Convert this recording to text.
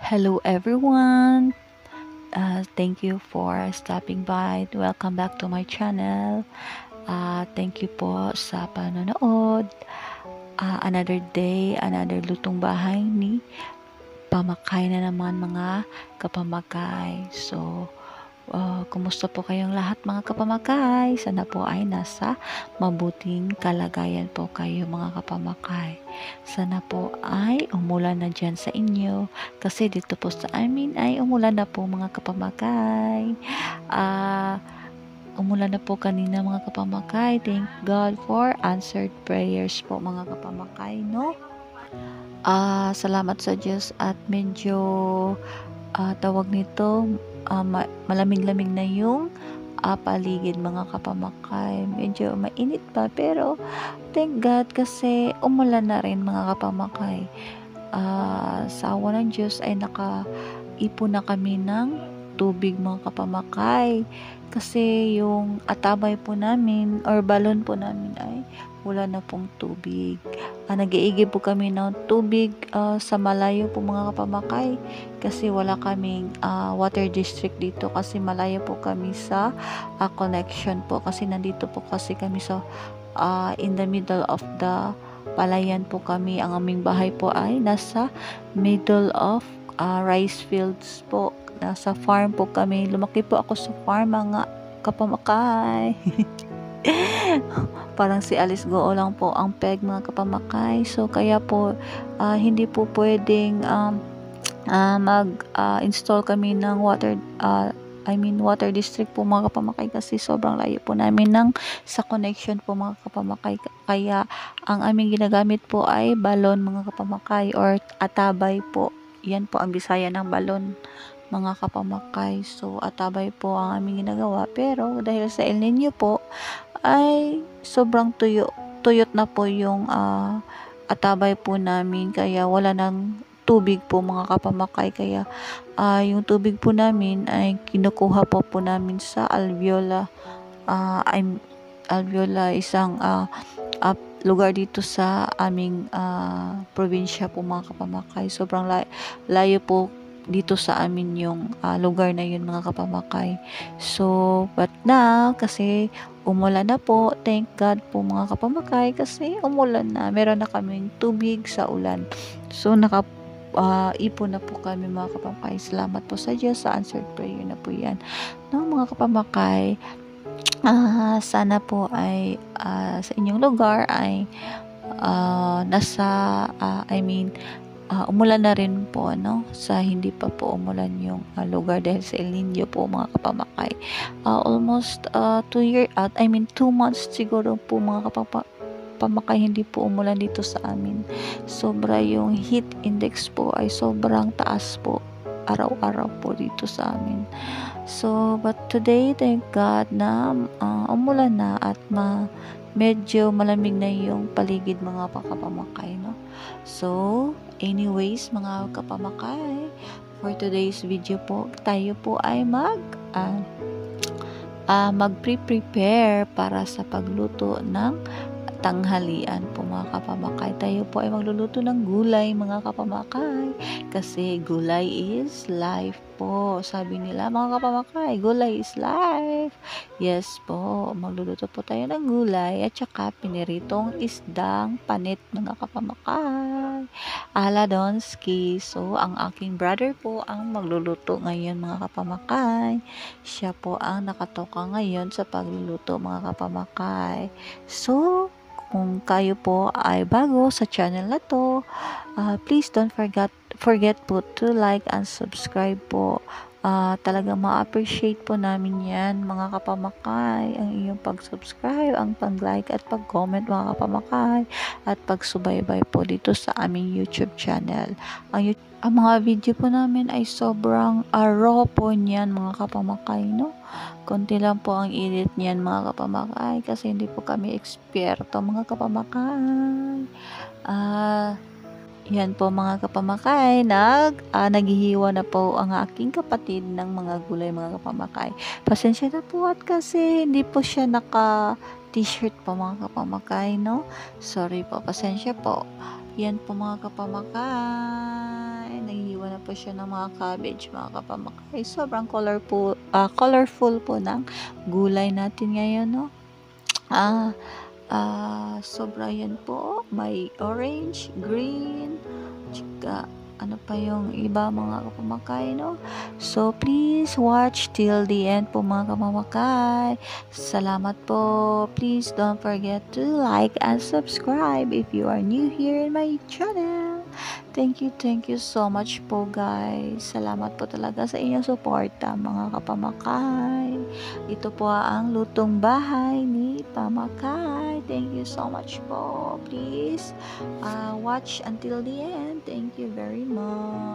Hello everyone. Thank you for stopping by. Welcome back to my channel. Thank you po sa panonood. Another day, another lutong bahay ni pamakay na naman mga kapamagay. So, kumusta po kayong lahat mga kapamagay? Sana po ay nasa mabuting kalagayan po kayo mga kapamakay. Sana po ay umulan na dyan sa inyo. Kasi dito po sa amin ay umulan na po mga kapamagay. Umulan na po kanina mga kapamakay. Thank God for answered prayers po mga kapamakay, no? Salamat sa Diyos at medyo tawag nito, malamig-lamig na yung paligid mga kapamakay. Medyo mainit pa pero thank God kasi umulan na rin mga kapamakay. Sa awa ng Diyos ay nakaipon na kami ng tubig mga kapamakay. Kasi yung atabay po namin or balon po namin ay wala na pong tubig. Nag-iigib po kami ng tubig sa malayo po mga kapamakay kasi wala kaming water district dito kasi malayo po kami sa connection po kasi nandito po kasi kami sa in the middle of the palayan po kami. Ang aming bahay po ay nasa middle of rice fields po. Nasa farm po kami. Lumaki po ako sa farm mga kapamakay. Parang si Alice Goo lang po ang peg mga kapamakay. So kaya po hindi po pwedeng mag-install kami ng water district po mga kapamakay kasi sobrang layo po namin sa connection po mga kapamakay. Kaya ang aming ginagamit po ay balon mga kapamakay or atabay po. Yan po ang Bisaya ng balon mga kapamakay. So atabay po ang aming ginagawa pero dahil sa El Nino po ay sobrang tuyot na po yung atabay po namin kaya wala nang tubig po mga kapamakay kaya yung tubig po namin ay kinukuha po namin sa alveola. Alveola isang lugar dito sa aming probinsya po mga kapamakay. Sobrang layo po dito sa amin yung lugar na yun mga kapamakay. So, but now, kasi umulan na po, thank God po mga kapamakay kasi umulan na. Meron na kaming tubig sa ulan. So, ipon na po kami mga kapamakay. Salamat po sa Diyos sa answered prayer na po yan. No, mga kapamakay, sana po ay sa inyong lugar ay umulan na rin po sa hindi pa po umulan yung lugar dahil sa El Nino po mga kapamakay. Almost 2 months siguro po mga kapamakay hindi po umulan dito sa amin. Sobra yung heat index po ay sobrang taas po araw-araw po dito sa amin. So, but today, thank God na umulan na at medyo malamig na yung paligid mga kapamakay, no? So, anyways, mga kapamakay, for today's video po, tayo po ay mag-prepare para sa pagluto ng tanghalian po mga kapamakay. Tayo po ay magluluto ng gulay mga kapamakay kasi gulay is life po. Sabi nila mga kapamakay, gulay is life. Yes po, magluluto po tayo ng gulay at saka piniritong isdang panit mga kapamakay. Aladonski. So, ang aking brother po ang magluluto ngayon mga kapamakay. Siya po ang nakatoka ngayon sa pagluluto mga kapamakay. So, kung kayo po ay bago sa channel na to, please don't forget po to like and subscribe po. Talagang ma-appreciate po namin yan mga kapamakay, ang iyong pag-subscribe, ang pag-like at pag-comment mga kapamakay at pagsubaybay po dito sa aming YouTube channel. Ang mga video po namin ay sobrang raw po niyan mga kapamakay, no? Konti lang po ang edit niyan mga kapamakay kasi hindi po kami eksperto mga kapamakay. Yan po mga kapamakay, naghihiwa na po ang aking kapatid ng mga gulay mga kapamakay. Pasensya na po at kasi hindi po siya naka t-shirt po mga kapamakay, no? Sorry po, pasensya po. Yan po mga kapamakay, naghihiwa na po siya ng mga cabbage, mga kapamakay. Sobrang colorful po ng gulay natin ngayon, no? Sobra yan po. May orange, green, tsaka ano pa yung iba mga kapamakai, no? So, please watch till the end po mga kapamakai. Salamat po. Please don't forget to like and subscribe if you are new here in my channel. Thank you so much po guys. Salamat po talaga sa inyong suporta mga kapamakay. Ito po ang lutong bahay ni Pamakay. Thank you so much po. Please watch until the end. Thank you very much.